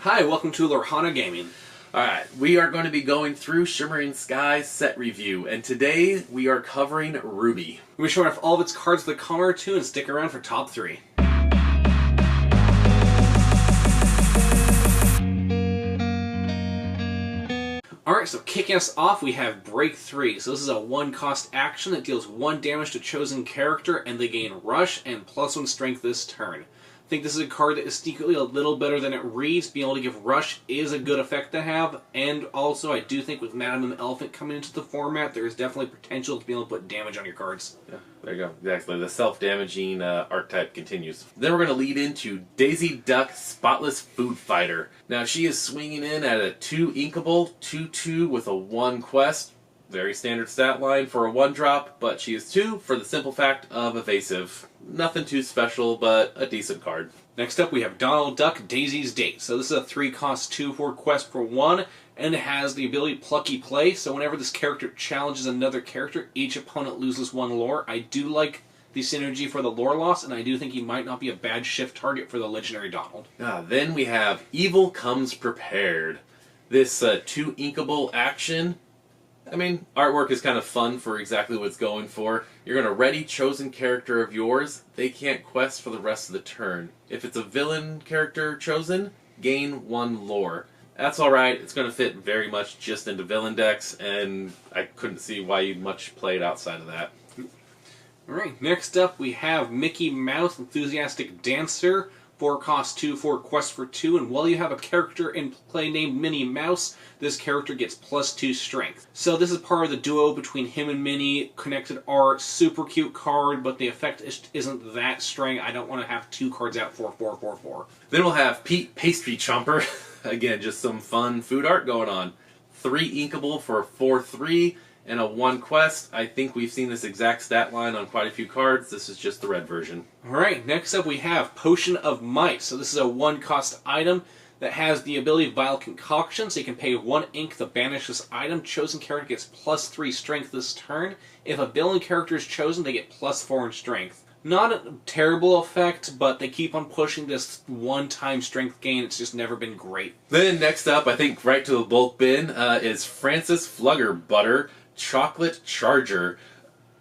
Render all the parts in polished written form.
Hi, welcome to Lorhana Gaming. Alright, we are going to be going through Shimmering Skies set review, and today we are covering Ruby. We're showing off all of its cards with a comment or two, and stick around for top 3. Alright, so kicking us off, we have Break 3. So this is a 1-cost action that deals 1 damage to a chosen character, and they gain Rush and +1 Strength this turn. I think this is a card that is secretly a little better than it reads. Being able to give Rush is a good effect to have, and also I do think with Madam and the Elephant coming into the format, there is definitely potential to be able to put damage on your cards. Yeah, there you go. Exactly. The self-damaging archetype continues. Then we're going to lead into Daisy Duck Spotless Food Fighter. Now she is swinging in at a 2 inkable, 2/2 with a 1 quest. Very standard stat line for a 1-drop, but she is 2 for the simple fact of evasive. Nothing too special, but a decent card. Next up we have Donald Duck Daisy's Date. So this is a 3-cost 2/4 quest for 1, and it has the ability Plucky Play, so whenever this character challenges another character, each opponent loses 1 lore. I do like the synergy for the lore loss, and I do think he might not be a bad shift target for the legendary Donald. Then we have Evil Comes Prepared. This 2 inkable action. I mean, artwork is kind of fun for exactly what it's going for. You're going to ready chosen character of yours. They can't quest for the rest of the turn. If it's a villain character chosen, gain 1 lore. That's alright. It's going to fit very much just into villain decks, and I couldn't see why you'd much play it outside of that. Alright, next up we have Mickey Mouse Enthusiastic Dancer. 4-cost 2/4 quest for 2, and while you have a character in play named Minnie Mouse, this character gets +2 strength. So this is part of the duo between him and Minnie. Connected art, super cute card, but the effect isn't that strong. I don't want to have 2 cards out for 4/4/4. Then we'll have Pete Pastry Chomper. Again, just some fun food art going on. 3 inkable for 4/3 and a 1 quest. I think we've seen this exact stat line on quite a few cards. This is just the red version. Alright, next up we have Potion of Might. So this is a 1-cost item that has the ability of Vile Concoction, so you can pay 1 ink to banish this item. Chosen character gets +3 strength this turn. If a villain character is chosen, they get +4 in strength. Not a terrible effect, but they keep on pushing this 1-time strength gain. It's just never been great. Then next up, I think right to the bulk bin, is Francis Fluggerbutter Chocolate Charger.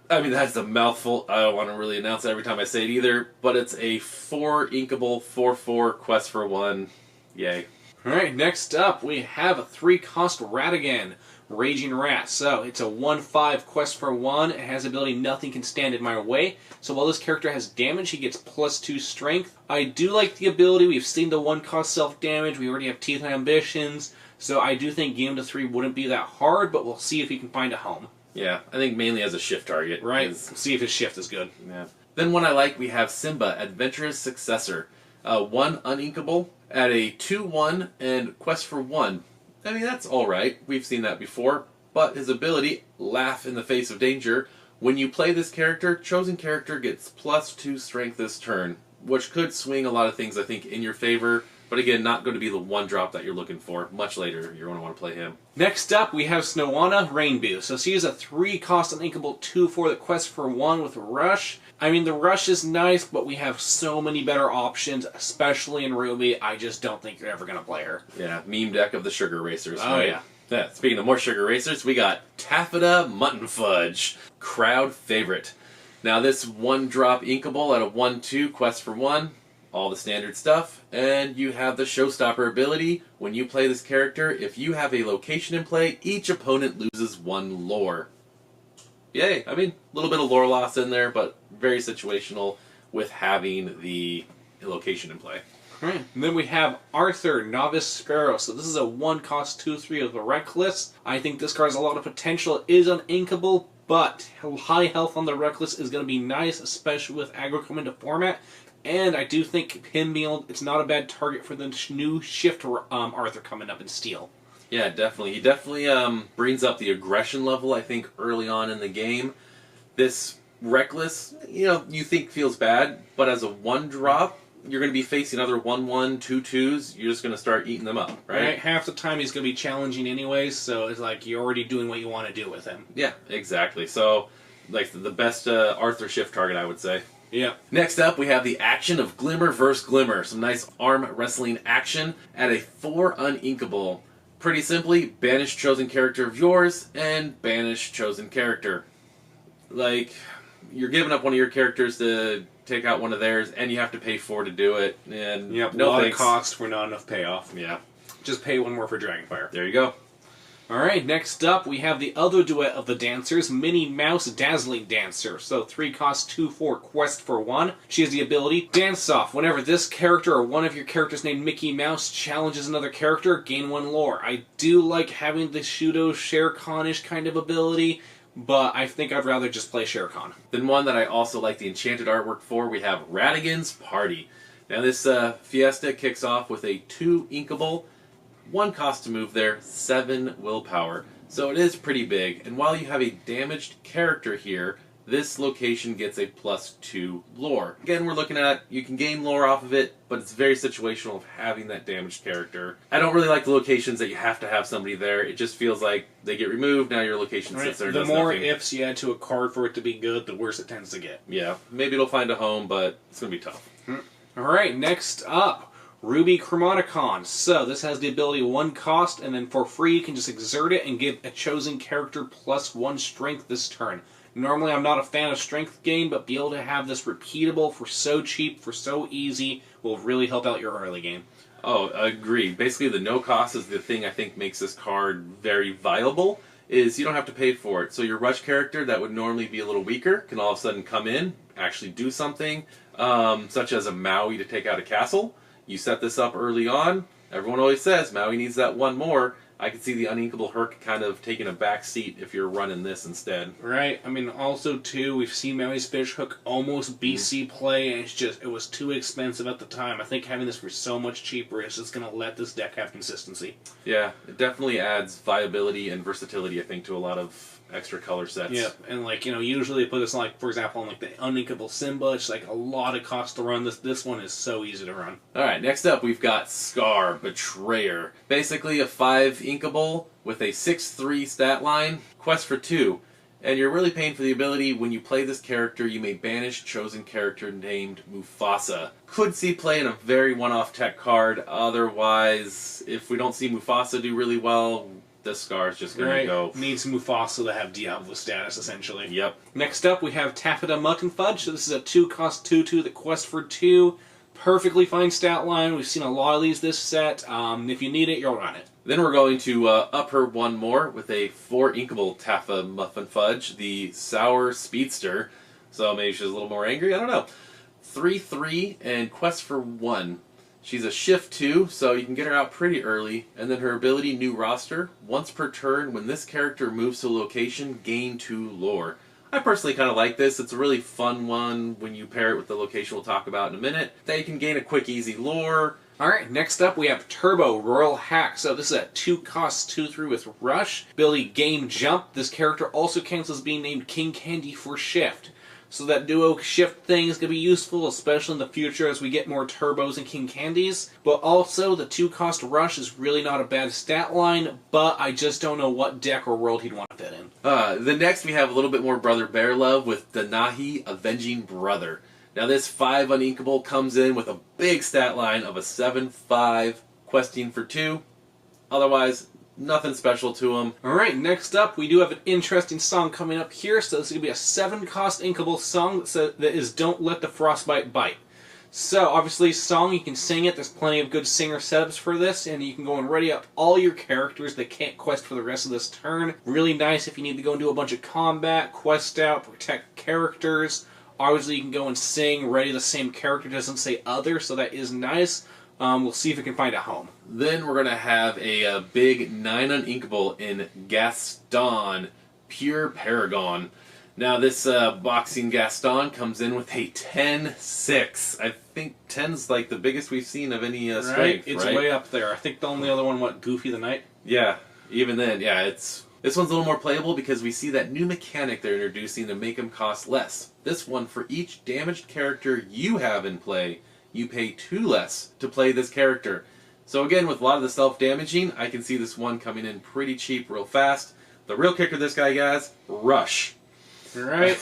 I mean, that's a mouthful. I don't want to really announce it every time I say it either, but it's a 4 inkable 4/4 quest for 1. Yay. Alright, next up we have a 3-cost Ratigan, Raging Rat. So it's a 1/5 quest for 1. It has the ability Nothing Can Stand in My Way. So while this character has damage, he gets +2 strength. I do like the ability. We've seen the 1-cost self-damage. We already have Teeth and Ambitions. So I do think game to 3 wouldn't be that hard, but we'll see if he can find a home. Yeah, I think mainly as a shift target. Right, see if his shift is good. Yeah. Then one I like, we have Simba, Adventurous Successor. 1 uninkable at a 2/1 and quest for 1. I mean, that's alright. We've seen that before. But his ability, Laugh in the Face of Danger. When you play this character, chosen character gets +2 strength this turn, which could swing a lot of things, I think, in your favor. But again, not going to be the 1-drop that you're looking for. Much later, you're going to want to play him. Next up, we have Snowana Rainbow. So she is a 3-cost uninkable 2/4 that quests for 1 with Rush. I mean, the Rush is nice, but we have so many better options, especially in Ruby. I just don't think you're ever going to play her. Yeah, meme deck of the Sugar Racers. Oh, right? yeah. Speaking of more Sugar Racers, we got Taffeta Mutton Fudge. Crowd favorite. Now this 1-drop inkable at a 1/2 quest for 1. All the standard stuff, and you have the Showstopper ability. When you play this character, if you have a location in play, each opponent loses 1 lore. Yay! I mean, a little bit of lore loss in there, but very situational with having the location in play. Alright, and then we have Arthur, Novice Sparrow. So this is a 1-cost 2/3 of the Reckless. I think this card has a lot of potential. It is uninkable, but high health on the Reckless is going to be nice, especially with aggro coming to format. And I do think him being, it's not a bad target for the new shift Arthur coming up in Steel. Yeah, definitely. He definitely brings up the aggression level, I think, early on in the game. This Reckless, you think feels bad, but as a 1-drop, you're going to be facing other 1/1, 2/2s. You're just going to start eating them up, right? Half the time he's going to be challenging anyways, so it's like you're already doing what you want to do with him. Yeah, exactly. So, like, the best Arthur shift target, I would say. Yeah. Next up, we have the action of Glimmer vs. Glimmer. Some nice arm wrestling action at a 4 uninkable. Pretty simply, banish chosen character of yours and banish chosen character. Like, you're giving up one of your characters to take out one of theirs, and you have to pay 4 to do it. And yep, no a lot thanks. of cost for not enough payoff. Yeah. Just pay 1 more for Dragonfire. There you go. Alright, next up we have the other duet of the dancers, Minnie Mouse Dazzling Dancer. So 3 cost, 2/4, quest for 1. She has the ability, Dance Off. Whenever this character or one of your characters named Mickey Mouse challenges another character, gain 1 lore. I do like having the Shudo Shere Khan-ish kind of ability, but I think I'd rather just play Shere Khan. Then one that I also like the enchanted artwork for, we have Radigan's Party. Now this fiesta kicks off with a 2 inkable, 1 cost to move there, 7 willpower. So it is pretty big, and while you have a damaged character here, this location gets a +2 lore. Again, we're looking at, you can gain lore off of it, but it's very situational of having that damaged character. I don't really like the locations that you have to have somebody there. It just feels like they get removed, now your location sits there and does The more nothing. ifs you add to a card for it to be good, the worse it tends to get. Yeah, maybe it'll find a home, but it's going to be tough. Alright, next up, Ruby Chromaticon. So this has the ability 1 cost, and then for free you can just exert it and give a chosen character +1 strength this turn. Normally I'm not a fan of strength gain, but be able to have this repeatable for so cheap, for so easy, will really help out your early game. Oh, agreed. Basically the no cost is the thing I think makes this card very viable, is you don't have to pay for it. So your rush character that would normally be a little weaker can all of a sudden come in, actually do something, such as a Maui to take out a castle. You set this up early on. Everyone always says Maui needs that 1 more. I could see the uninkable Herc kind of taking a back seat if you're running this instead. Right. I mean, also, too, we've seen Maui's Fish Hook almost BC play, and it was too expensive at the time. I think having this for so much cheaper is just going to let this deck have consistency. Yeah, it definitely adds viability and versatility, I think, to a lot of extra color sets. Yeah, and usually they put this for example, on the uninkable Simba. It's like a lot of cost to run. This one is so easy to run. Alright, next up we've got Scar, Betrayer. Basically a 5 inkable with a 6/3 stat line, quest for 2. And you're really paying for the ability, when you play this character, you may banish chosen character named Mufasa. Could see play in a very one-off tech card, otherwise, if we don't see Mufasa do really well, this Scar is just going to go. Needs Mufasa to have Diablo status, essentially. Yep. Next up, we have Taffeta Mutton Fudge. So this is a 2 cost 2/2, the quest for 2. Perfectly fine stat line. We've seen a lot of these this set. If you need it, you'll run it. Then we're going to up her 1 more with a 4 inkable Taffa Muffin Fudge, the Sour Speedster. So maybe she's a little more angry, I don't know. 3/3 and quest for 1. She's a shift 2, so you can get her out pretty early, and then her ability, New Roster, once per turn, when this character moves to a location, gain 2 lore. I personally kind of like this. It's a really fun one when you pair it with the location we'll talk about in a minute, that you can gain a quick, easy lore. Alright, next up we have Turbo Royal Hack. So this is a 2 cost 2/3 with Rush. Ability Game Jump. This character also counts as being named King Candy for Shift. So that duo shift thing is going to be useful, especially in the future as we get more Turbos and King Candies. But also, the 2 cost Rush is really not a bad stat line, but I just don't know what deck or world he'd want to fit in. The next we have a little bit more Brother Bear love with Danahi Avenging Brother. Now this 5 uninkable comes in with a big stat line of a 7/5, questing for 2. Otherwise, nothing special to him. Alright, next up, we do have an interesting song coming up here. So this is going to be a 7 cost inkable song that is Don't Let the Frostbite Bite. So, obviously, song, you can sing it. There's plenty of good singer setups for this, and you can go and ready up all your characters that can't quest for the rest of this turn. Really nice if you need to go and do a bunch of combat, quest out, protect characters. Obviously, you can go and sing, ready the same character, doesn't say other, so that is nice. We'll see if we can find a home. Then we're going to have a big 9 uninkable in Gaston, Pure Paragon. Now this boxing Gaston comes in with a 10/6. I think 10's like the biggest we've seen of any strength, right? It's way up there. I think the only other one, Goofy the Knight? Yeah, even then, yeah, this one's a little more playable because we see that new mechanic they're introducing to make them cost less. This one, for each damaged character you have in play, you pay 2 less to play this character. So again, with a lot of the self-damaging, I can see this one coming in pretty cheap real fast. The real kicker of this guy, guys, Rush. Right?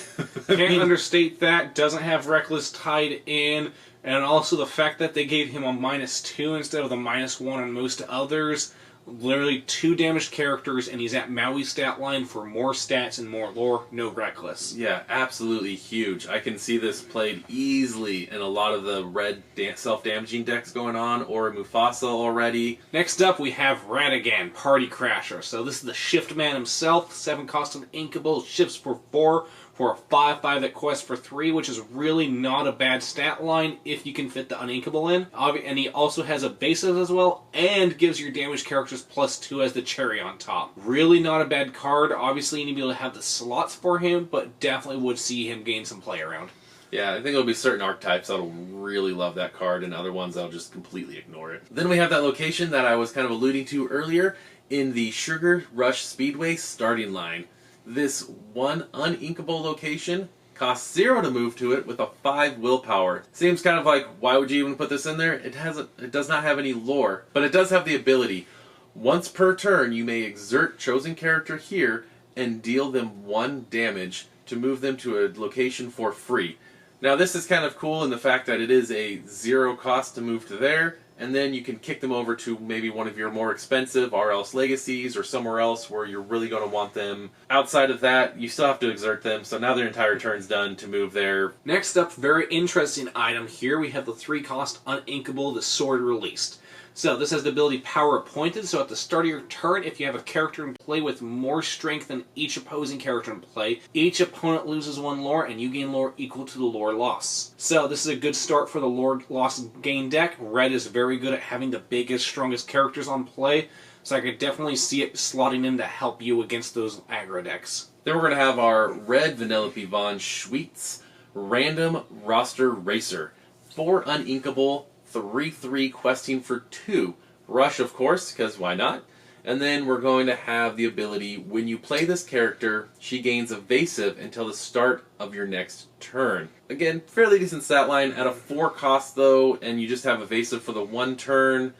Can't understate that. Doesn't have Reckless tied in. And also the fact that they gave him a -2 instead of the -1 on most others. Literally 2 damaged characters, and he's at Maui's stat line for more stats and more lore, no Reckless. Yeah, absolutely huge. I can see this played easily in a lot of the red self-damaging decks going on, or Mufasa already. Next up, we have Radagan, Party Crasher. So this is the Shift Man himself, 7 cost of Inkable, shifts for 4, for a 5/5 that quests for 3, which is really not a bad stat line if you can fit the Uninkable in. And he also has evasive as well, and gives your damage characters +2 as the cherry on top. Really not a bad card. Obviously, you need to be able to have the slots for him, but definitely would see him gain some play around. Yeah, I think there'll be certain archetypes that'll really love that card, and other ones that'll just completely ignore it. Then we have that location that I was kind of alluding to earlier in the Sugar Rush Speedway starting line. This one uninkable location costs 0 to move to it with a 5 willpower. Seems kind of like, why would you even put this in there? It does not have any lore, but it does have the ability. Once per turn, you may exert chosen character here and deal them 1 damage to move them to a location for free. Now this is kind of cool in the fact that it is a 0 cost to move to there, and then you can kick them over to maybe one of your more expensive RL's Legacies or somewhere else where you're really going to want them. Outside of that, you still have to exert them, so now their entire turn's done to move there. Next up, very interesting item here, we have the 3 cost Uninkable, the Sword Released. So this has the ability Power Appointed, so at the start of your turn, if you have a character in play with more strength than each opposing character in play, each opponent loses 1 lore, and you gain lore equal to the lore loss. So this is a good start for the lore loss gain deck. Red is very good at having the biggest, strongest characters on play, so I could definitely see it slotting in to help you against those aggro decks. Then we're going to have our red Vanellope Von Schweetz Random Roster Racer. 4 uninkable, 3/3 questing for 2. Rush, of course, because why not? And then we're going to have the ability, when you play this character, she gains evasive until the start of your next turn. Again, fairly decent stat line. At a 4 cost, though, and you just have evasive for the 1 turn,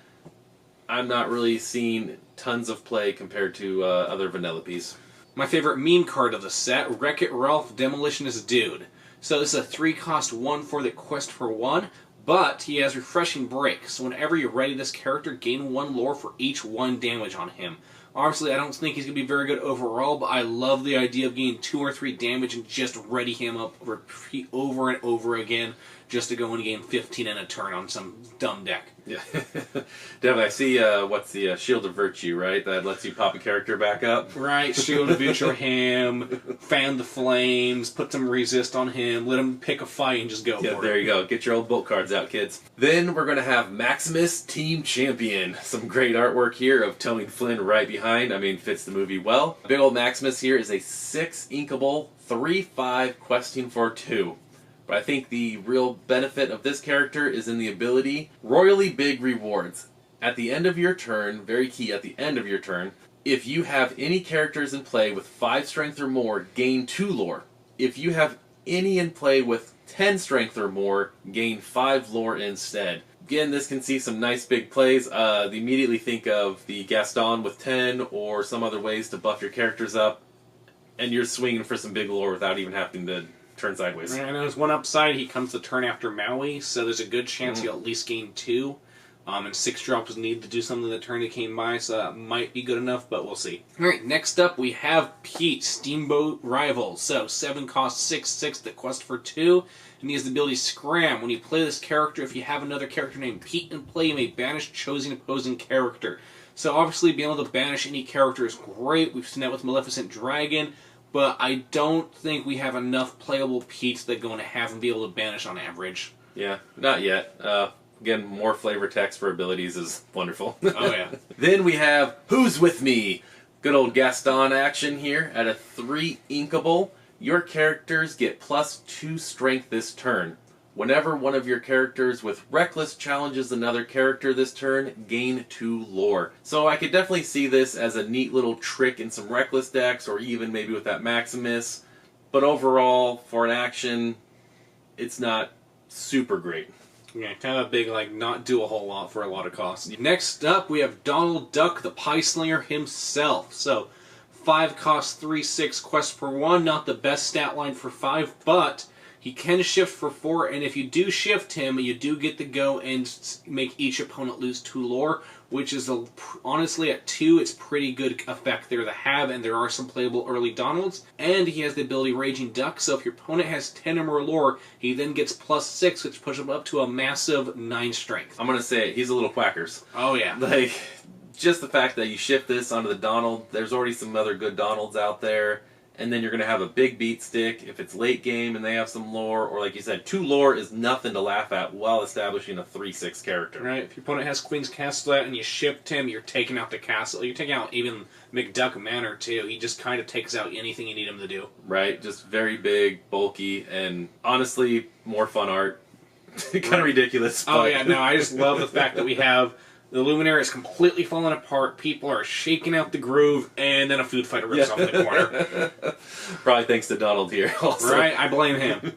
I'm not really seeing tons of play compared to other Vanellopes. My favorite meme card of the set, Wreck-It Ralph Demolitionist Dude. So this is a 3 cost 1/4 that quest for 1. But he has Refreshing Break, so whenever you ready this character, gain 1 lore for each 1 damage on him. Obviously, I don't think he's going to be very good overall, but I love the idea of getting 2 or 3 damage and just ready him up, repeat over and over again, just to go and gain 15 in a turn on some dumb deck. Yeah, definitely. I see, what's the Shield of Virtue, right? That lets you pop a character back up. Right, Shield of Virtue him, fan the flames, put some resist on him, let him pick a fight and just go for it. There you go. Get your old bolt cards out, kids. Then we're going to have Maximus Team Champion. Some great artwork here of Tony Flynn right behind. I mean, fits the movie well. Big old Maximus here is a 6 inkable, 3/5 questing for 2. But I think the real benefit of this character is in the ability Royally Big Rewards. At the end of your turn, very key, at the end of your turn, if you have any characters in play with 5 strength or more, gain 2 lore. If you have any in play with 10 strength or more, gain 5 lore instead. Again, this can see some nice big plays. Immediately think of the Gaston with 10 or some other ways to buff your characters up, and you're swinging for some big lore without even having to turn sideways. And there's one upside, he comes the turn after Maui, so there's a good chance he'll at least gain 2. And 6 drops need to do something the turn that came by, so that might be good enough, but we'll see. Alright, next up we have Pete, Steamboat Rival. So 7 cost 6/6 that quest for 2, and he has the ability Scram. When you play this character, if you have another character named Pete in play, you may banish chosen opposing character. So obviously being able to banish any character is great. We've seen that with Maleficent Dragon. But I don't think we have enough playable Petes that are going to have him be able to banish on average. Yeah, not yet. Again, more flavor text for abilities is wonderful. Oh, yeah. Then we have Who's With Me? Good old Gaston action here. At a 3 inkable, your characters get +2 strength this turn. Whenever one of your characters with Reckless challenges another character this turn, gain 2 lore. So I could definitely see this as a neat little trick in some Reckless decks, or even maybe with that Maximus. But overall, for an action, it's not super great. Yeah, kind of a big, not do a whole lot for a lot of costs. Next up, we have Donald Duck, the Pie Slinger himself. So, 5 cost 3/6 quest per 1. Not the best stat line for 5, but he can shift for 4, and if you do shift him, you do get to go and make each opponent lose 2 lore, which is, honestly, at 2, it's pretty good effect there to have, and there are some playable early Donalds. And he has the ability Raging Duck, so if your opponent has 10 or more lore, he then gets +6, which pushes him up to a massive 9 strength. I'm going to say it, he's a little quackers. Oh, yeah. Like, just the fact that you shift this onto the Donald, there's already some other good Donalds out there. And then you're going to have a big beat stick if it's late game and they have some lore, or like you said, 2 lore is nothing to laugh at while establishing a 3/6 character. Right, if your opponent has Queen's Castle out and you shift him, you're taking out the castle. You're taking out even McDuck Manor too. He just kind of takes out anything you need him to do. Right, just very big, bulky, and honestly, more fun art. Kind of ridiculous. Oh yeah, no, I just love the fact that we have the Luminary is completely falling apart, people are shaking out the groove, and then a food fighter rips off in the corner. Probably thanks to Donald here also. Right, I blame him.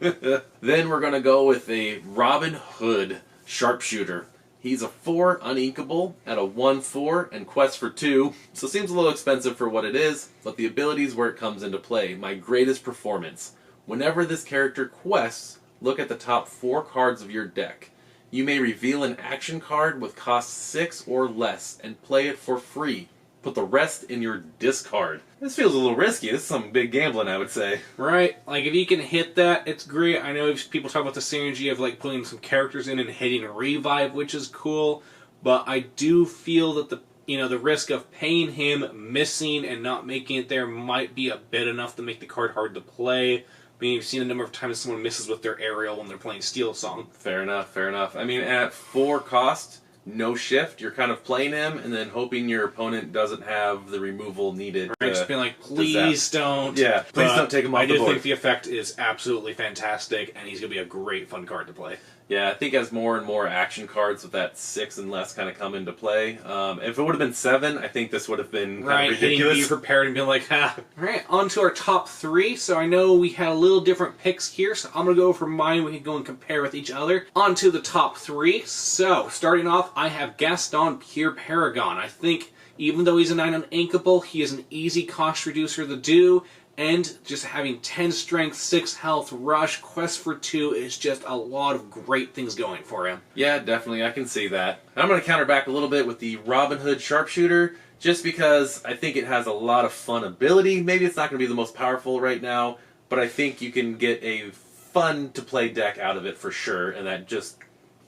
Then we're going to go with a Robin Hood Sharpshooter. He's a 4 uninkable at a 1/4 and quest for 2, so seems a little expensive for what it is, but the ability is where it comes into play. My greatest performance. Whenever this character quests, look at the top 4 cards of your deck. You may reveal an action card with cost 6 or less and play it for free. Put the rest in your discard. This feels a little risky. This is some big gambling, I would say. Right, like if you can hit that, it's great. I know people talk about the synergy of like putting some characters in and hitting revive, which is cool. But I do feel that the risk of paying him, missing, and not making it there might be a bit enough to make the card hard to play. I mean, you've seen a number of times someone misses with their aerial when they're playing Steel Song. Fair enough, fair enough. I mean, at 4 cost, no shift, you're kind of playing him and then hoping your opponent doesn't have the removal needed. Right, just being like, please don't. Yeah, please don't take him off the board. I do think the effect is absolutely fantastic, and he's going to be a great, fun card to play. Yeah, I think as more and more action cards with that 6 and less kind of come into play. If it would have been 7, I think this would have been kind of ridiculous. Be prepared and be like, ha. Alright, on to our top 3. So I know we had a little different picks here, so I'm going to go over mine. We can go and compare with each other. On to the top 3. So, starting off, I have Gaston Pure Paragon. I think, even though he's a 9 uninkable, he is an easy cost reducer to do. And just having 10 strength, 6 health, rush, quest for 2 is just a lot of great things going for him. Yeah, definitely, I can see that. I'm going to counter back a little bit with the Robin Hood Sharpshooter, just because I think it has a lot of fun ability. Maybe it's not going to be the most powerful right now, but I think you can get a fun-to-play deck out of it for sure, and that just...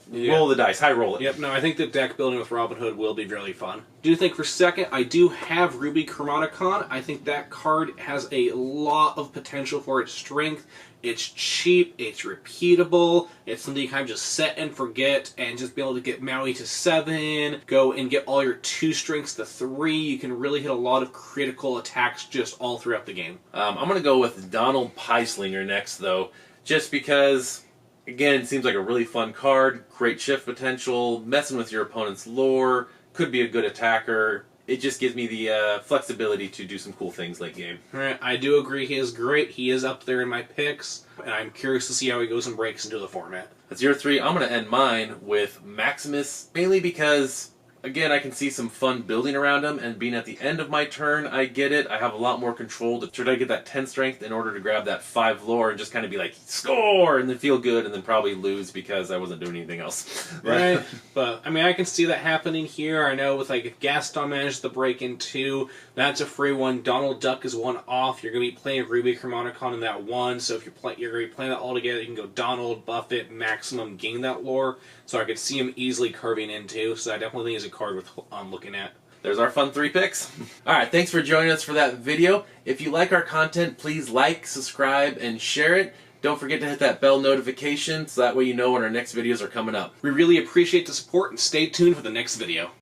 Yeah. Roll the dice, high roll it. Yep, no, I think the deck building with Robin Hood will be really fun. Do think for second, I do have Ruby Chromaticon. I think that card has a lot of potential for its strength. It's cheap, it's repeatable, it's something you kind of just set and forget, and just be able to get Maui to 7, go and get all your 2 strengths to 3. You can really hit a lot of critical attacks just all throughout the game. I'm going to go with Donald Pieslinger next, though, just because... Again, it seems like a really fun card, great shift potential, messing with your opponent's lore, could be a good attacker. It just gives me the flexibility to do some cool things late game. Alright, I do agree he is great. He is up there in my picks, and I'm curious to see how he goes and breaks into the format. That's your 3. I'm going to end mine with Maximus, mainly because... Again, I can see some fun building around him, and being at the end of my turn, I get it. I have a lot more control to try to get that 10 strength in order to grab that 5 lore and just kind of be like, score! And then feel good, and then probably lose because I wasn't doing anything else. Right, but, I mean, I can see that happening here. I know with, like, if Gaston manages to break in 2, that's a free one. Donald Duck is 1 off. You're going to be playing Ruby Chromaticon in that 1, so if you're going to be playing that all together, you can go Donald, Buffett, Maximum, gain that lore. So I could see him easily carving in 2, so I definitely think he's a card worth looking at. There's our fun 3 picks. Alright, thanks for joining us for that video. If you like our content, please like, subscribe, and share it. Don't forget to hit that bell notification so that way you know when our next videos are coming up. We really appreciate the support, and stay tuned for the next video.